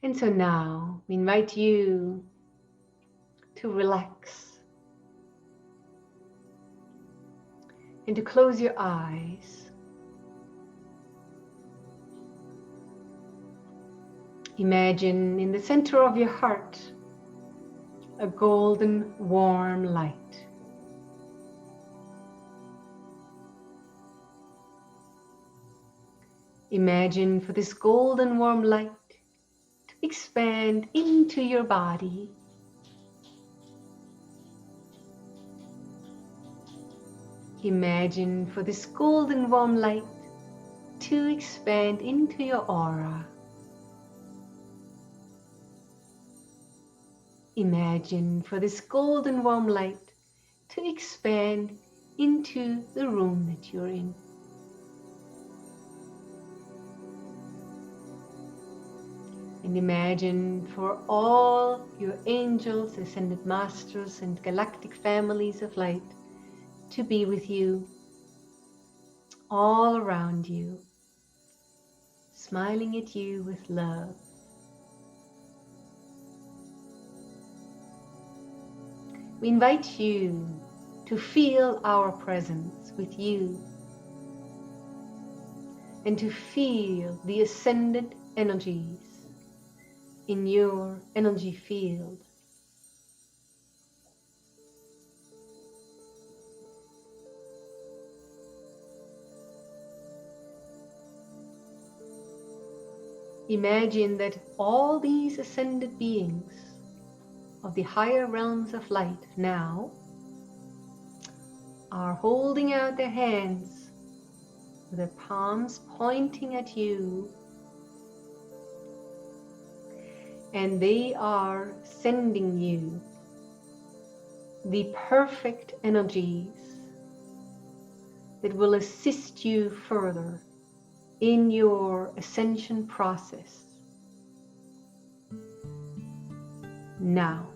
And so now we invite you to relax and to close your eyes. Imagine in the center of your heart a golden warm light. Imagine for this golden warm light to expand into your body. Imagine for this golden warm light to expand into your aura. Imagine for this golden warm light to expand into the room that you're in. And imagine for all your angels, ascended masters, and galactic families of light to be with you, all around you, smiling at you with love. We invite you to feel our presence with you and to feel the ascended energies in your energy field. Imagine that all these ascended beings of the higher realms of light now are holding out their hands with their palms pointing at you, and they are sending you the perfect energies that will assist you further in your ascension process. Now,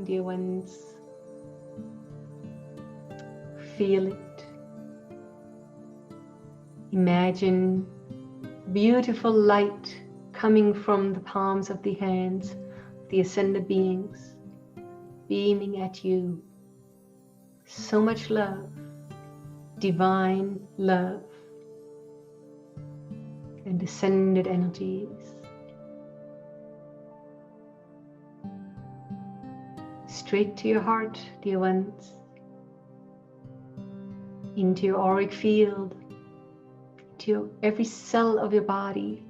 dear ones, feel it. Imagine beautiful light coming from the palms of the hands of the ascended beings, beaming at you. So much love, divine love, and ascended energies. Straight to your heart, dear ones, into your auric field, to every cell of your body.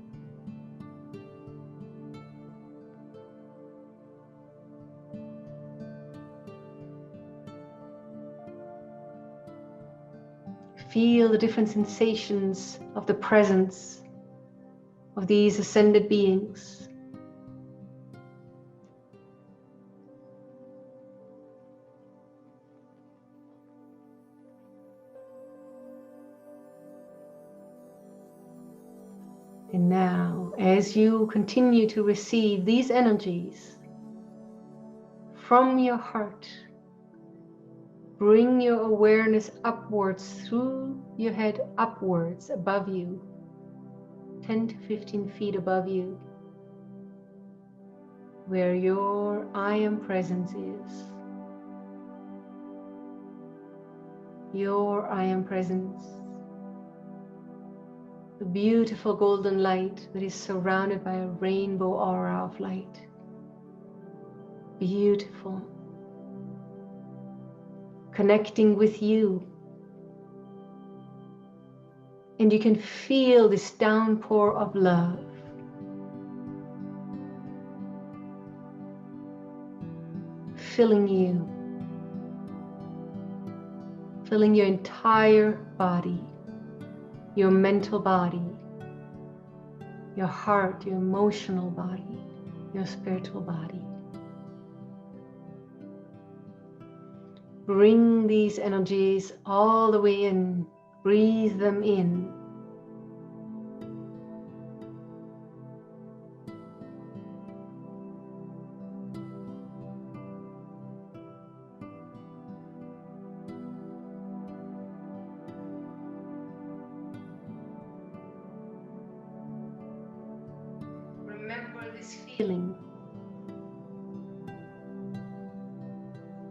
Feel the different sensations of the presence of these ascended beings. And now, as you continue to receive these energies from your heart, bring your awareness upwards through your head, upwards above you, 10 to 15 feet above you, where your I am presence is. Your I am presence. The beautiful golden light that is surrounded by a rainbow aura of light. Beautiful. Connecting with you. And you can feel this downpour of love. Filling you. Filling your entire body. Your mental body, your heart, your emotional body, your spiritual body. Bring these energies all the way in. Breathe them in. Remember this feeling.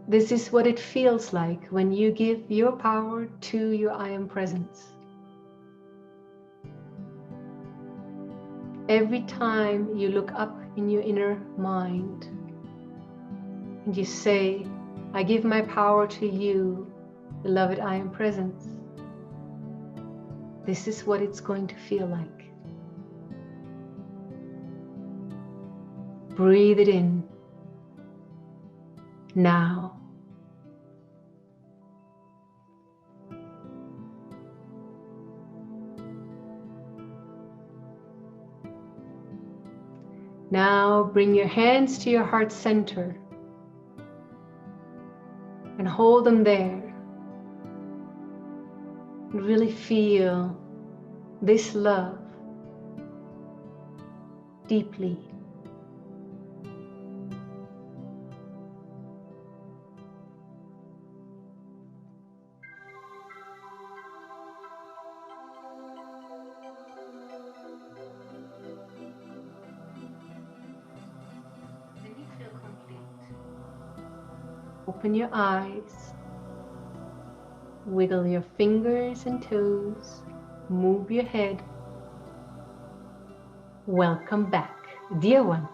This is what it feels like when you give your power to your I Am Presence. Every time you look up in your inner mind and you say, I give my power to you, beloved I Am Presence, this is what it's going to feel like. Breathe it in now. Now bring your hands to your heart center and hold them there. And really feel this love deeply. Then you feel complete. Open your eyes. Wiggle your fingers and toes. Move your head. Welcome back, dear one.